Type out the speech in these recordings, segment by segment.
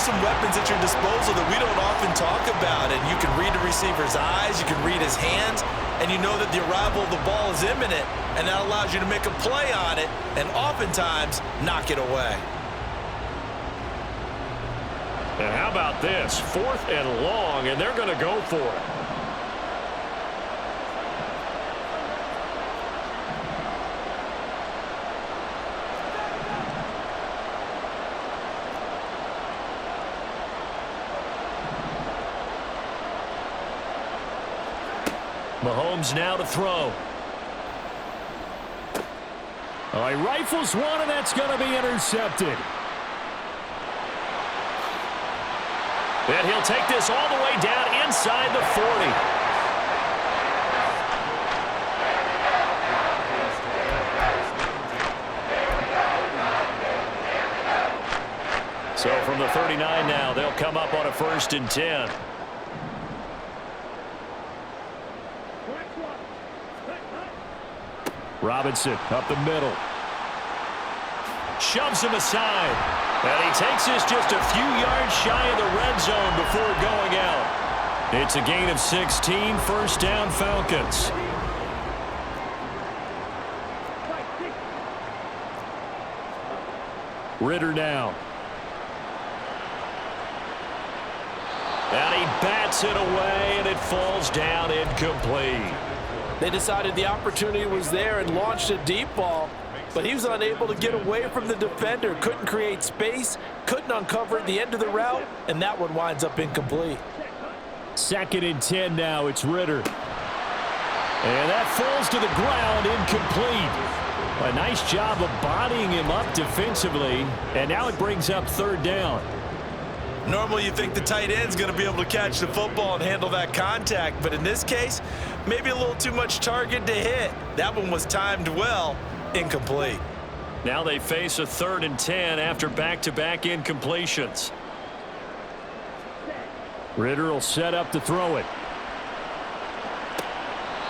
some weapons at your disposal that we don't often talk about. And you can read the receiver's eyes, you can read his hands, and you know that the arrival of the ball is imminent, and that allows you to make a play on it and oftentimes knock it away. And how about this? 4th and long, and they're going to go for it. Mahomes now to throw. Oh, he rifles one, and that's going to be intercepted. And he'll take this all the way down inside the 40. So from the 39 now, they'll come up on a 1st and 10. Robinson up the middle. Shoves him aside. And he takes this just a few yards shy of the red zone before going out. It's a gain of 16, 1st down Falcons. Ritter now. And he bats it away, and it falls down incomplete. They decided the opportunity was there and launched a deep ball, but he was unable to get away from the defender, couldn't create space, couldn't uncover at the end of the route, and that one winds up incomplete. 2nd and 10 now, it's Ritter. And that falls to the ground, incomplete. A nice job of bodying him up defensively, and now it brings up 3rd down. Normally you think the tight end's going to be able to catch the football and handle that contact, but in this case, maybe a little too much target to hit. That one was timed well, incomplete. Now they face a 3rd and 10 after back-to-back incompletions. Ritter will set up to throw it.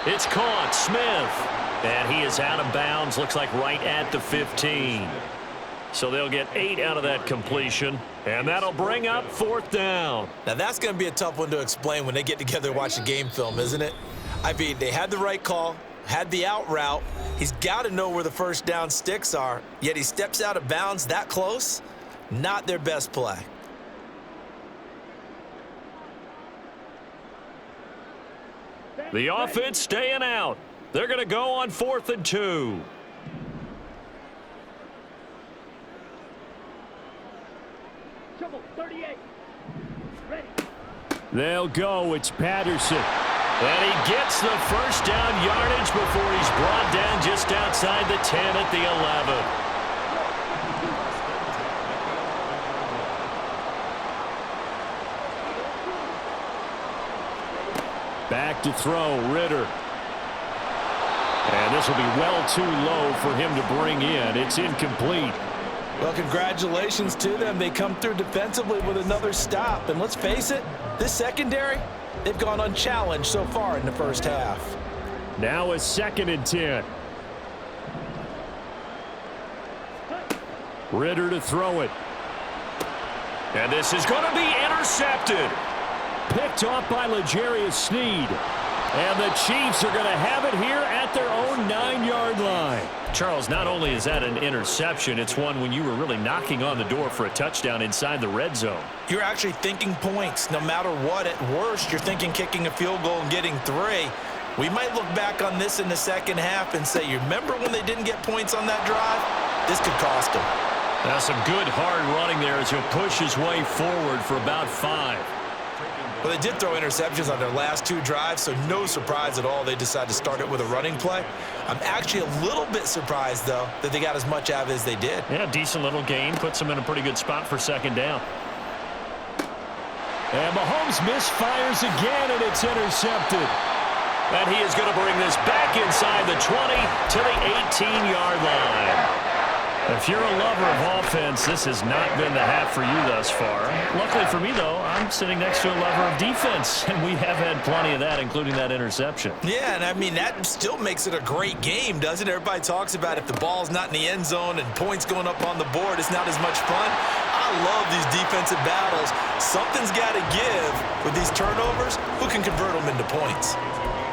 It's caught, Smith. And he is out of bounds, looks like right at the 15. So they'll get 8 out of that completion, and that'll bring up 4th down. Now that's going to be a tough one to explain when they get together and watch the game film, isn't it? I mean, they had the right call, had the out route. He's got to know where the 1st down sticks are, yet he steps out of bounds that close. Not their best play. The offense staying out. They're going to go on 4th and 2. They'll go. It's Patterson. And he gets the 1st down yardage before he's brought down just outside the 10 at the 11. Back to throw, Ritter. And this will be well too low for him to bring in. It's incomplete. Well, congratulations to them. They come through defensively with another stop. And let's face it, this secondary, they've gone unchallenged so far in the 1st half. Now a 2nd and 10. Ritter to throw it. And this is going to be intercepted. Picked off by L'Jarius Sneed. And the Chiefs are going to have it here at their own 9-yard line. Charles, not only is that an interception, it's one when you were really knocking on the door for a touchdown inside the red zone. You're actually thinking points. No matter what, at worst, you're thinking kicking a field goal and getting 3. We might look back on this in the 2nd half and say, you remember when they didn't get points on that drive? This could cost them. Now some good hard running there as he'll push his way forward for about 5. Well, they did throw interceptions on their last 2 drives, so no surprise at all they decided to start it with a running play. I'm actually a little bit surprised, though, that they got as much out of it as they did. Yeah, decent little gain. Puts them in a pretty good spot for 2nd down. And Mahomes misfires again, and it's intercepted. And he is going to bring this back inside the 20 to the 18-yard line. If you're a lover of offense, this has not been the half for you thus far. Luckily for me, though, I'm sitting next to a lover of defense, and we have had plenty of that, including that interception. Yeah, and I mean, that still makes it a great game, doesn't it? Everybody talks about if the ball's not in the end zone and points going up on the board, it's not as much fun. I love these defensive battles. Something's got to give with these turnovers. Who can convert them into points?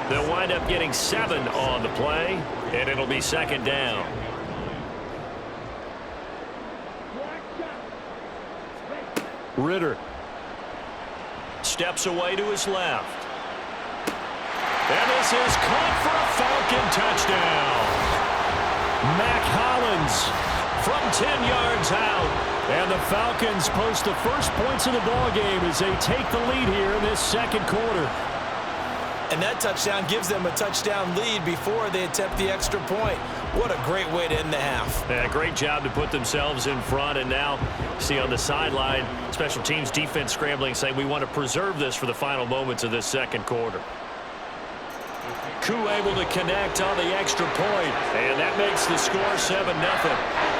They'll wind up getting 7 on the play, and it'll be second down. Ritter steps away to his left. And this is caught for a Falcon touchdown. Mac Hollins from 10 yards out. And the Falcons post the first points of the ballgame as they take the lead here in this second quarter. And that touchdown gives them a touchdown lead before they attempt the extra point. What a great way to end the half. Yeah, great job to put themselves in front. And now, see on the sideline, special teams defense scrambling, saying we want to preserve this for the final moments of this second quarter. Koo able to connect on the extra point. And that makes the score 7-0.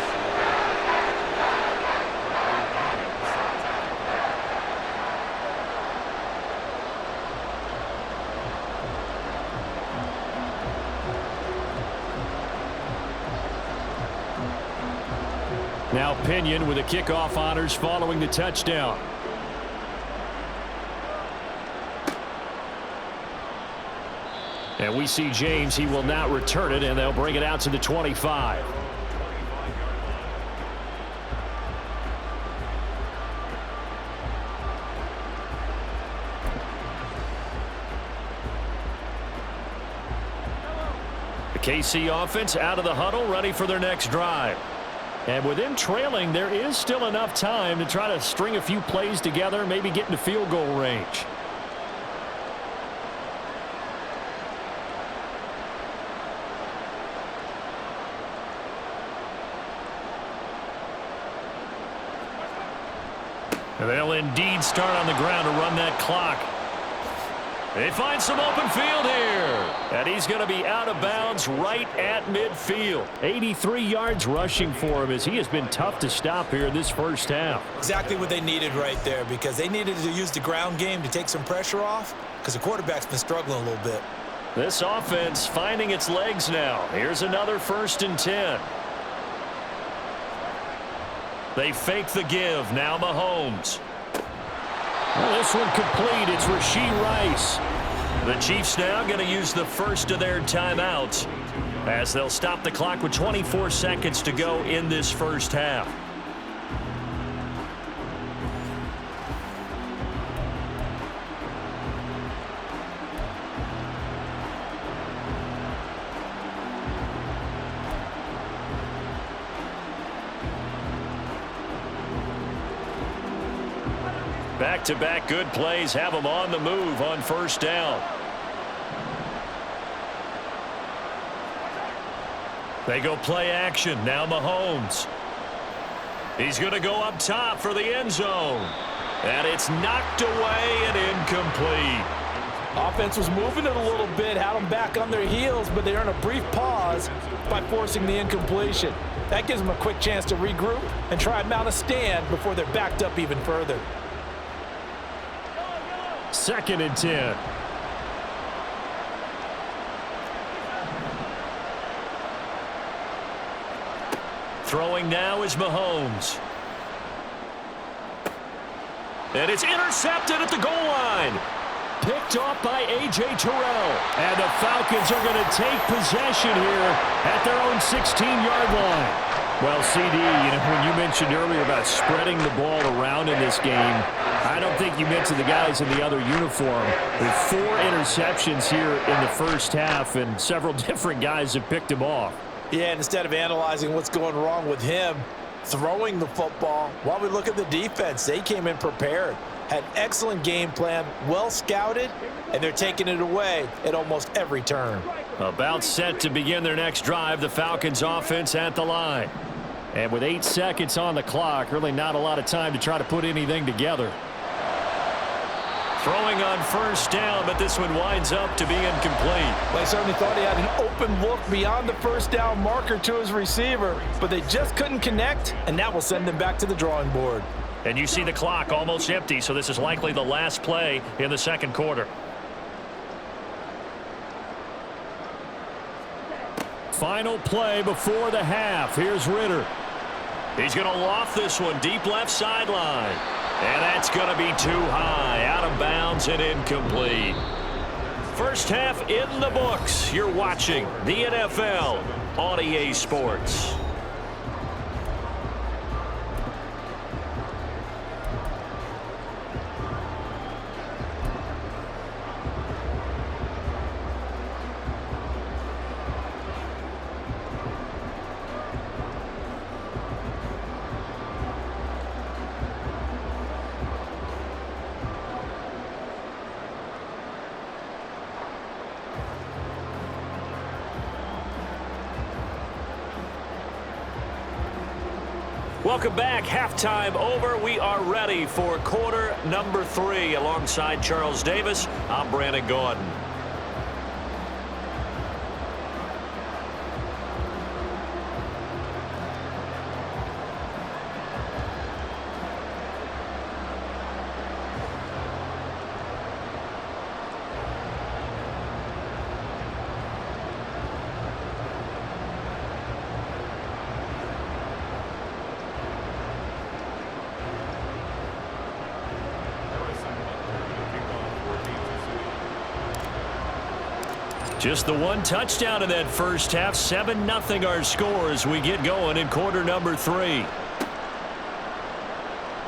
Now Pinion with the kickoff honors following the touchdown. And we see James. He will not return it, and they'll bring it out to the 25. The KC offense out of the huddle, ready for their next drive. And with them trailing, there is still enough time to try to string a few plays together, maybe get into field goal range. And they'll indeed start on the ground to run that clock. They find some open field here. And he's going to be out of bounds right at midfield. 83 yards rushing for him as he has been tough to stop here in this first half. Exactly what they needed right there, because they needed to use the ground game to take some pressure off, because the quarterback's been struggling a little bit. This offense finding its legs now. Here's another 1st and 10. They fake the give. Now Mahomes. Well, this one complete. It's Rashee Rice. The Chiefs now going to use the first of their timeouts as they'll stop the clock with 24 seconds to go in this first half. Back-to-back good plays have them on the move on first down. They go play action. Now Mahomes. He's going to go up top for the end zone. And it's knocked away and incomplete. Offense was moving it a little bit, had them back on their heels, but they earn a brief pause by forcing the incompletion. That gives them a quick chance to regroup and try and mount a stand before they're backed up even further. 2nd and 10. Throwing now is Mahomes. And it's intercepted at the goal line. Picked off by A.J. Terrell. And the Falcons are going to take possession here at their own 16-yard line. Well, CD, when you mentioned earlier about spreading the ball around in this game, I don't think you mentioned the guys in the other uniform. With 4 interceptions here in the first half, and several different guys have picked him off. Yeah, and instead of analyzing what's going wrong with him throwing the football, while we look at the defense, they came in prepared, had excellent game plan, well scouted, and they're taking it away at almost every turn. About set to begin their next drive, the Falcons offense at the line. And with 8 seconds on the clock, really not a lot of time to try to put anything together. Throwing on first down, but this one winds up to be incomplete. They certainly thought he had an open look beyond the first down marker to his receiver, but they just couldn't connect, and that will send them back to the drawing board. And you see the clock almost empty, so this is likely the last play in the second quarter. Final play before the half. Here's Ritter. He's going to loft this one deep left sideline. And that's going to be too high, out of bounds and incomplete. First half in the books. You're watching the NFL on EA Sports. Welcome back. Halftime over. We are ready for quarter number 3. Alongside Charles Davis, I'm Brandon Gordon. Just the one touchdown in that first half. 7-0 our score as we get going in quarter number 3.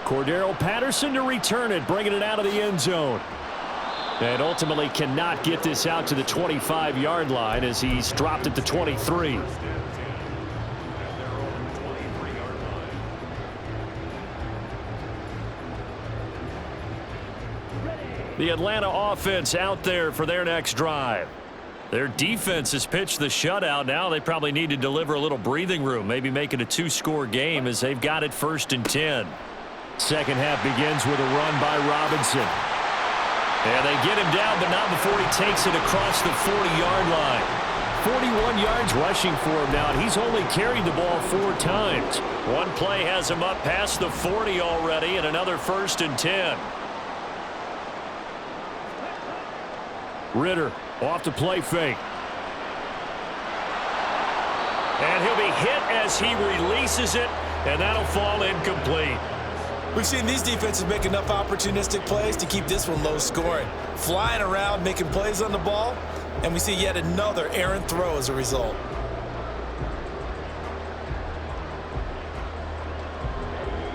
Cordero Patterson to return it, bringing it out of the end zone. And ultimately cannot get this out to the 25-yard line as he's dropped at the 23. The Atlanta offense out there for their next drive. Their defense has pitched the shutout. Now they probably need to deliver a little breathing room, maybe make it a 2-score game as they've got it 1st and 10. Second half begins with a run by Robinson. And they get him down, but not before he takes it across the 40-yard line. 41 yards rushing for him now, and he's only carried the ball 4 times. One play has him up past the 40 already, and another 1st and 10. Ritter off the play fake. And he'll be hit as he releases it, and that'll fall incomplete. We've seen these defenses make enough opportunistic plays to keep this one low scoring. Flying around, making plays on the ball, and we see yet another errant throw as a result.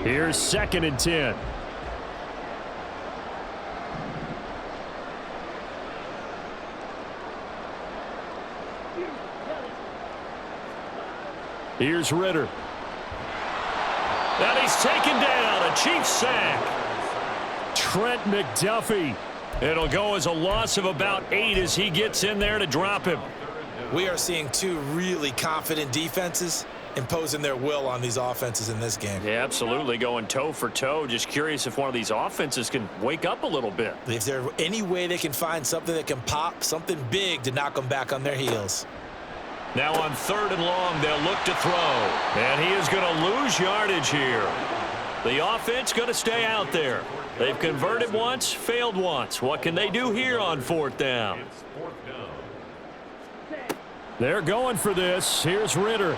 Here's 2nd and 10. Here's Ritter. And he's taken down. A Chiefs sack. Trent McDuffie. It'll go as a loss of about 8 as he gets in there to drop him. We are seeing 2 really confident defenses imposing their will on these offenses in this game. Yeah, absolutely. Going toe for toe. Just curious if one of these offenses can wake up a little bit. If there's any way they can find something that can pop, something big to knock them back on their heels. Now on 3rd and long, they'll look to throw. And he is going to lose yardage here. The offense going to stay out there. They've converted once, failed once. What can they do here on 4th down? They're going for this. Here's Ritter.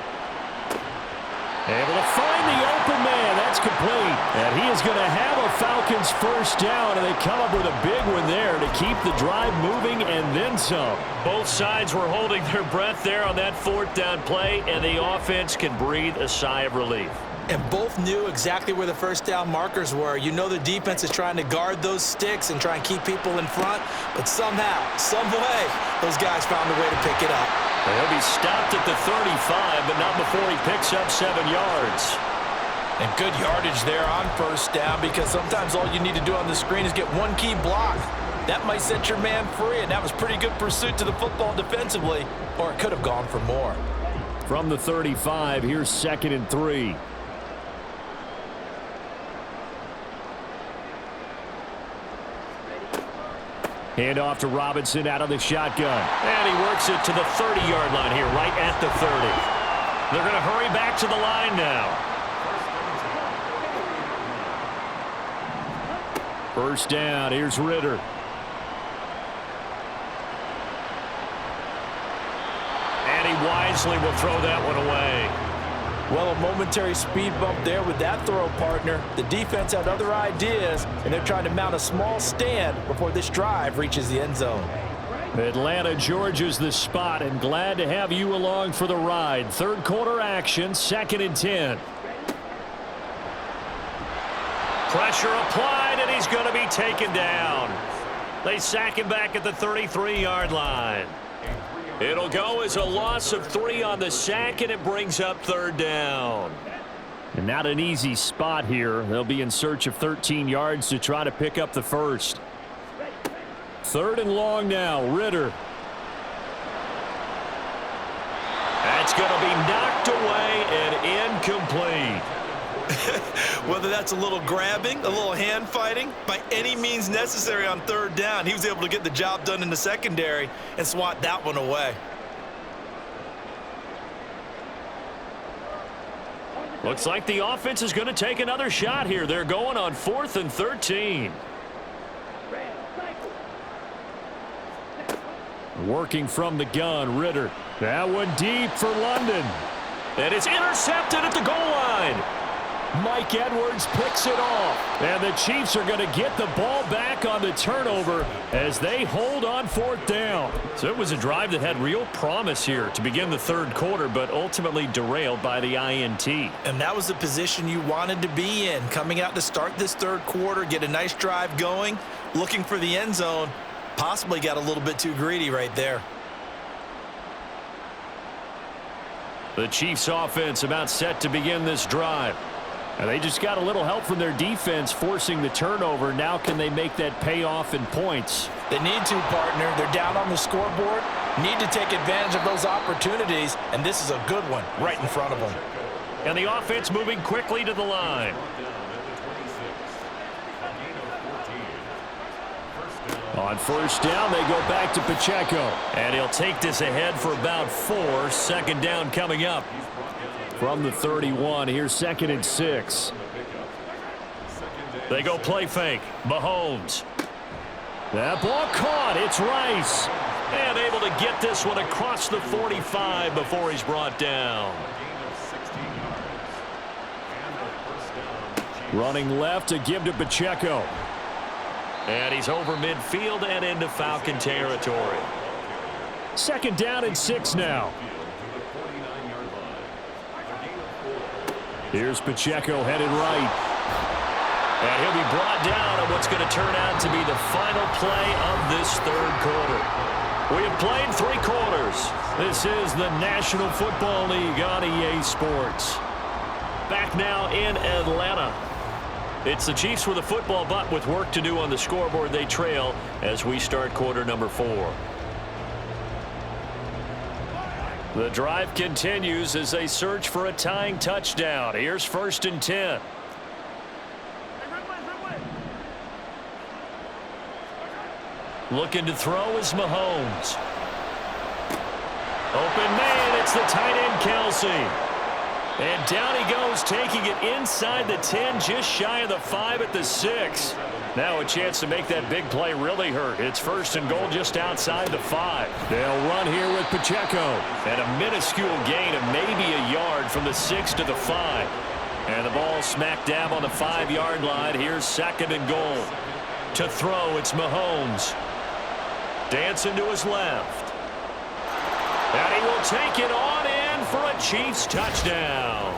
Able to find the open man. That's complete. And he is going to have a Falcons 1st down, and they come up with a big one there to keep the drive moving and then some. Both sides were holding their breath there on that 4th down play, and the offense can breathe a sigh of relief. And both knew exactly where the 1st down markers were. You know the defense is trying to guard those sticks and try and keep people in front, but somehow, some way, those guys found a way to pick it up. He'll be stopped at the 35, but not before he picks up 7 yards. And good yardage there on 1st down, because sometimes all you need to do on the screen is get one key block. That might set your man free, and that was pretty good pursuit to the football defensively, or it could have gone for more. From the 35, here's 2nd and 3. Hand off to Robinson out of the shotgun. And he works it to the 30-yard line here, right at the 30. They're going to hurry back to the line now. 1st down, here's Ritter. And he wisely will throw that one away. Well, a momentary speed bump there with that throw, partner. The defense had other ideas, and they're trying to mount a small stand before this drive reaches the end zone. Atlanta, Georgia's the spot, and glad to have you along for the ride. Third quarter action, 2nd and 10. Pressure applied, and he's going to be taken down. They sack him back at the 33-yard line. It'll go as a loss of 3 on the sack, and it brings up 3rd down. And not an easy spot here. They'll be in search of 13 yards to try to pick up the first. 3rd and long now. Ritter. That's going to be knocked away and incomplete. Whether that's a little grabbing, a little hand fighting, by any means necessary on 3rd down, he was able to get the job done in the secondary and swat that one away. Looks like the offense is going to take another shot here. They're going on 4th and 13. Working from the gun, Ritter. That one deep for London. And it's intercepted at the goal line. Mike Edwards picks it off. And the Chiefs are going to get the ball back on the turnover as they hold on 4th down. So it was a drive that had real promise here to begin the 3rd quarter, but ultimately derailed by the INT. And that was the position you wanted to be in, coming out to start this 3rd quarter, get a nice drive going, looking for the end zone. Possibly got a little bit too greedy right there. The Chiefs offense about set to begin this drive. And they just got a little help from their defense forcing the turnover. Now can they make that pay off in points? They need to, partner. They're down on the scoreboard. Need to take advantage of those opportunities, and this is a good one right in front of them. And the offense moving quickly to the line. On 1st down, they go back to Pacheco. And he'll take this ahead for about 4. 2nd down coming up. From the 31, here's 2nd and 6. They go play fake. Mahomes. That ball caught. It's Rice. And able to get this one across the 45 before he's brought down. Running left to give to Pacheco. And he's over midfield and into Falcon territory. 2nd down and 6 now. Here's Pacheco headed right. And he'll be brought down on what's going to turn out to be the final play of this 3rd quarter. We have played 3 quarters. This is the National Football League on EA Sports. Back now in Atlanta. It's the Chiefs with a football, but with work to do on the scoreboard, they trail as we start quarter number 4. The drive continues as they search for a tying touchdown. Here's 1st and 10. Looking to throw is Mahomes. Open man, it's the tight end Kelsey. And down he goes, taking it inside the 10, just shy of the 5 at the 6. Now a chance to make that big play really hurt. It's 1st and goal just outside the 5. They'll run here with Pacheco. And a minuscule gain of maybe a yard from the 6 to the 5. And the ball smack dab on the 5-yard line. Here's 2nd and goal. To throw, it's Mahomes. Dancing to his left. And he will take it on in for a Chiefs touchdown.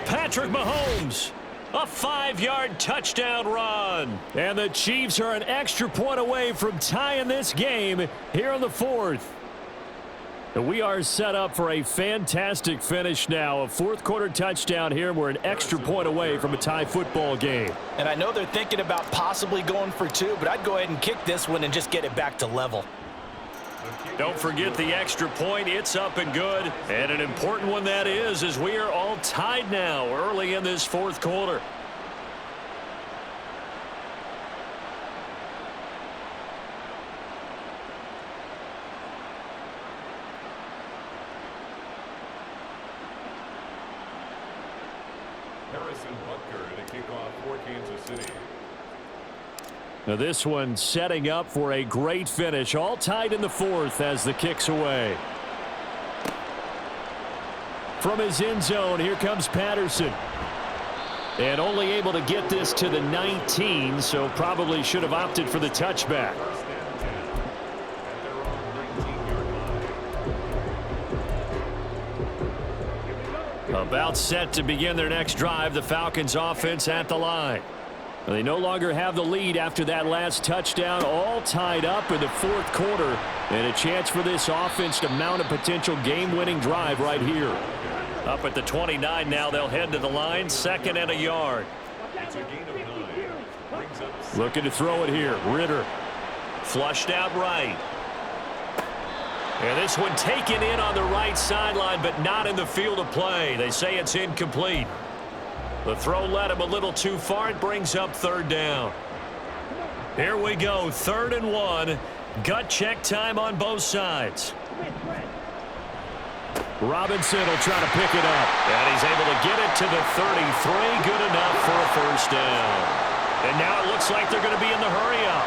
Patrick Mahomes. A 5-yard touchdown run. And the Chiefs are an extra point away from tying this game here in the 4th. We are set up for a fantastic finish now. A 4th quarter touchdown here. We're an extra point away from a tie football game. And I know they're thinking about possibly going for 2, but I'd go ahead and kick this one and just get it back to level. Don't forget the extra point. It's up and good. And an important one that is, as we are all tied now early in this 4th quarter. Now this one setting up for a great finish. All tied in the 4th as the kick's away. From his end zone, here comes Patterson. And only able to get this to the 19, so probably should have opted for the touchback. About set to begin their next drive, the Falcons offense at the line. They no longer have the lead after that last touchdown, all tied up in the fourth quarter, and a chance for this offense to mount a potential game-winning drive right here. Up at the 29 now, they'll head to the line, 2nd and a yard. Looking to throw it here, Ritter. Flushed out right. And this one taken in on the right sideline, but not in the field of play. They say it's incomplete. The throw led him a little too far. It brings up 3rd down. Here we go, 3rd and 1. Gut check time on both sides. Robinson will try to pick it up. And he's able to get it to the 33. Good enough for a 1st down. And now it looks like they're going to be in the hurry-up.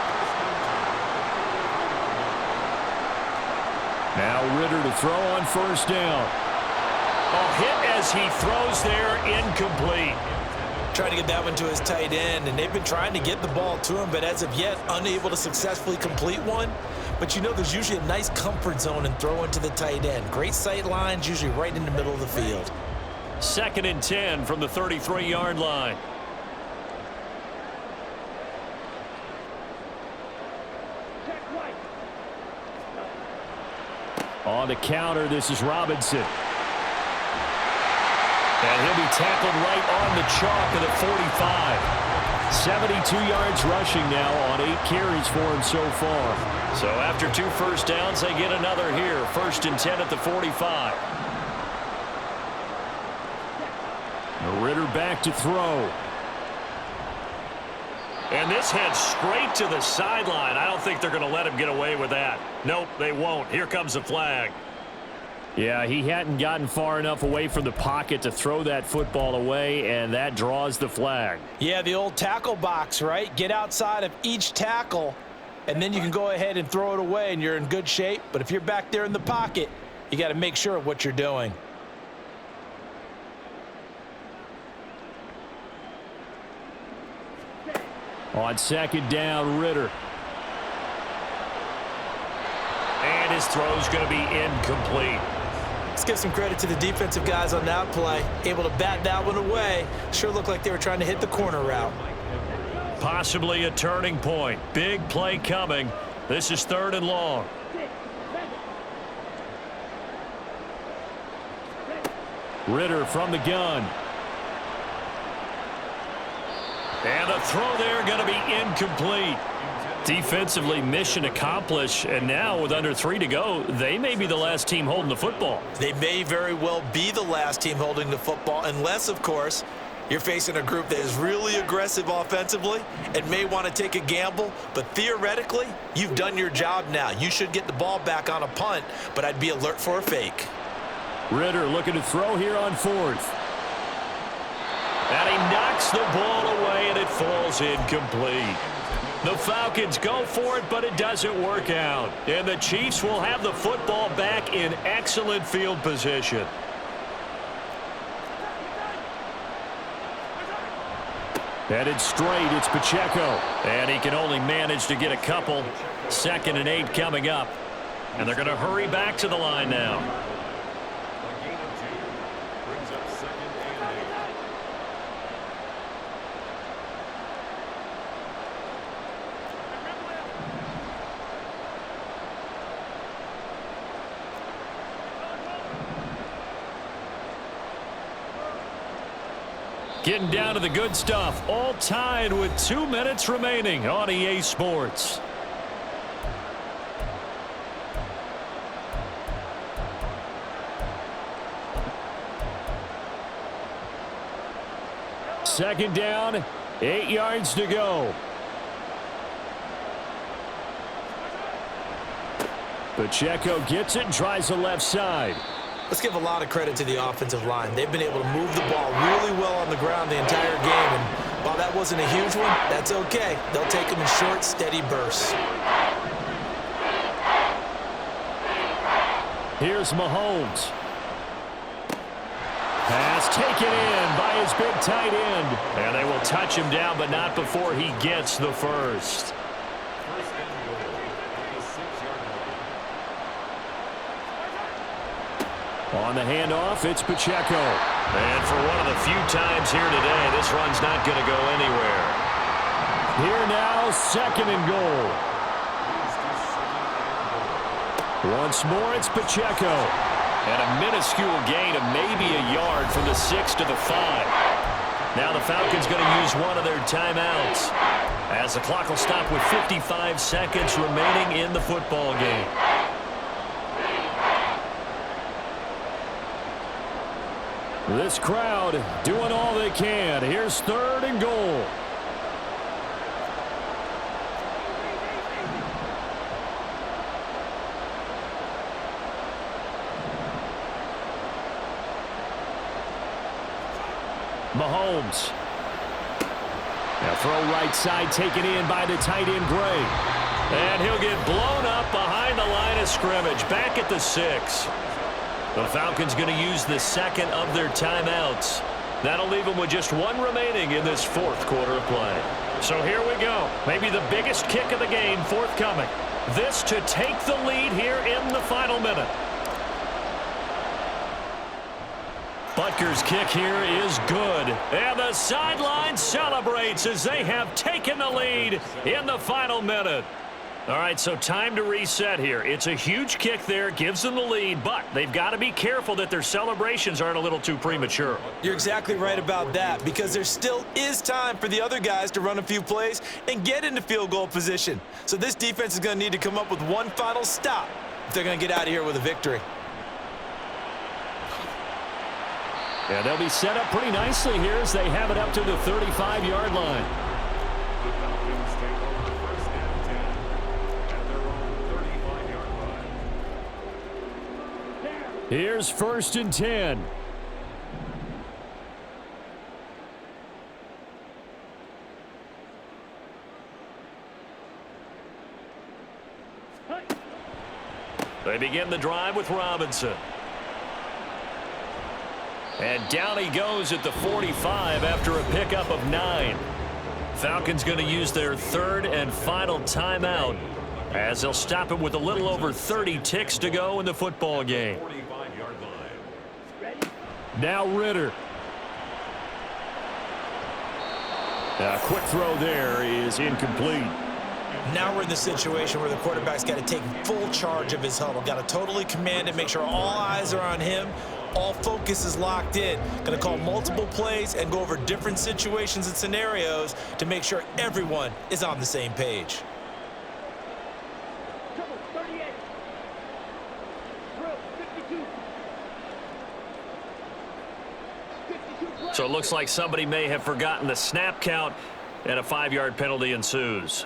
Now Ritter to throw on 1st down. Oh, hit as he throws there, incomplete. Trying to get that one to his tight end, and they've been trying to get the ball to him, but as of yet, unable to successfully complete one. But you know, there's usually a nice comfort zone in throwing to the tight end. Great sight lines, usually right in the middle of the field. 2nd and 10 from the 33-yard line. On the counter, this is Robinson. And he'll be tackled right on the chalk of the 45. 72 yards rushing now on 8 carries for him so far. So after 2 first downs, they get another here. 1st and 10 at the 45. Ritter back to throw. And this heads straight to the sideline. I don't think they're going to let him get away with that. Nope, they won't. Here comes the flag. Yeah, he hadn't gotten far enough away from the pocket to throw that football away, and that draws the flag. Yeah, the old tackle box, right? Get outside of each tackle, and then you can go ahead and throw it away, and you're in good shape. But if you're back there in the pocket, you got to make sure of what you're doing. On 2nd down, Ritter. And his throw's going to be incomplete. Let's give some credit to the defensive guys on that play. Able to bat that one away. Sure looked like they were trying to hit the corner route. Possibly a turning point. Big play coming. This is 3rd and long. Ritter from the gun. And the throw there going to be incomplete. Defensively, mission accomplished, and now with under 3 to go, they may be the last team holding the football. They may very well be the last team holding the football, unless, of course, you're facing a group that is really aggressive offensively and may want to take a gamble, but theoretically, you've done your job now. You should get the ball back on a punt, but I'd be alert for a fake. Ritter looking to throw here on 4th. And he knocks the ball away, and it falls incomplete. The Falcons go for it, but it doesn't work out. And the Chiefs will have the football back in excellent field position. Headed straight, it's Pacheco. And he can only manage to get a couple. 2nd and 8 coming up. And they're going to hurry back to the line now. Getting down to the good stuff, all tied with 2 minutes remaining on EA Sports. Second down, 8 yards to go. Pacheco gets it and tries the left side. Let's give a lot of credit to the offensive line. They've been able to move the ball really well on the ground the entire game, and while that wasn't a huge one, that's okay. They'll take them in short, steady bursts. Here's Mahomes. Pass taken in by his big tight end. And they will touch him down, but not before he gets the first. On the handoff, it's Pacheco. And for one of the few times here today, this run's not going to go anywhere. Here now, 2nd and goal. Once more, it's Pacheco. And a minuscule gain of maybe a yard from the 6 to the 5. Now the Falcons going to use one of their timeouts, as the clock will stop with 55 seconds remaining in the football game. This crowd doing all they can. Here's 3rd and goal. Mahomes. Now throw right side taken in by the tight end Gray. And he'll get blown up behind the line of scrimmage. Back at the 6. The Falcons going to use the 2nd of their timeouts. That'll leave them with just one remaining in this 4th quarter of play. So here we go. Maybe the biggest kick of the game forthcoming. This to take the lead here in the final minute. Butker's kick here is good. And the sideline celebrates as they have taken the lead in the final minute. All right, so time to reset here. It's a huge kick there, gives them the lead, but they've got to be careful that their celebrations aren't a little too premature. You're exactly right about that, because there still is time for the other guys to run a few plays and get into field goal position. So this defense is going to need to come up with one final stop if they're going to get out of here with a victory. Yeah, they'll be set up pretty nicely here as they have it up to the 35-yard line. Here's 1st and 10. They begin the drive with Robinson. And down he goes at the 45 after a pickup of 9. Falcons going to use their 3rd and final timeout, as they'll stop him with a little over 30 ticks to go in the football game. Now Ritter. A quick throw there is incomplete. Now we're in the situation where the quarterback's got to take full charge of his huddle. Got to totally command it, make sure all eyes are on him. All focus is locked in. Going to call multiple plays and go over different situations and scenarios to make sure everyone is on the same page. So it looks like somebody may have forgotten the snap count, and a 5-yard penalty ensues.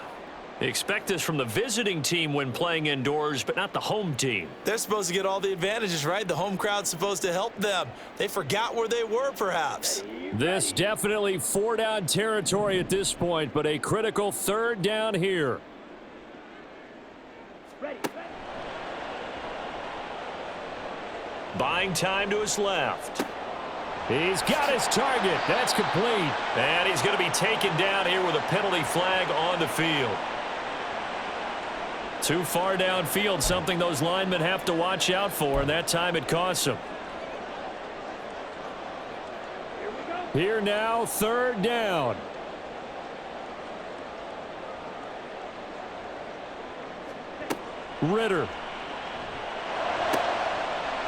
Expect this from the visiting team when playing indoors, but not the home team. They're supposed to get all the advantages, right? The home crowd's supposed to help them. They forgot where they were, perhaps. This definitely 4-down territory at this point, but a critical 3rd down here. Buying time to his left. He's got his target. That's complete. And he's going to be taken down here with a penalty flag on the field. Too far downfield, something those linemen have to watch out for, and that time it costs them. Here now, 3rd down. Ritter.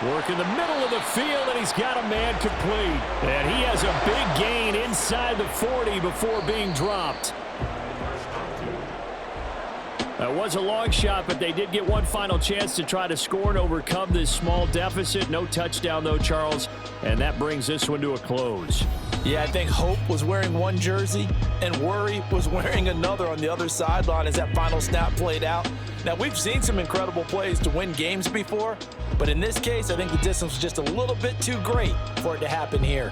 Work in the middle of the field, and he's got a man complete. And he has a big gain inside the 40 before being dropped. That was a long shot, but they did get one final chance to try to score and overcome this small deficit. No touchdown, though, Charles, and that brings this one to a close. Yeah, I think hope was wearing one jersey and worry was wearing another on the other sideline as that final snap played out. Now, we've seen some incredible plays to win games before, but in this case, I think the distance was just a little bit too great for it to happen here.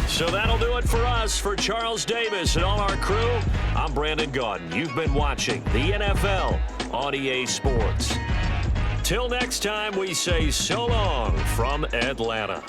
So that'll do it for us. For Charles Davis and all our crew, I'm Brandon Gaudin. You've been watching the NFL on EA Sports. Until next time, we say so long from Atlanta.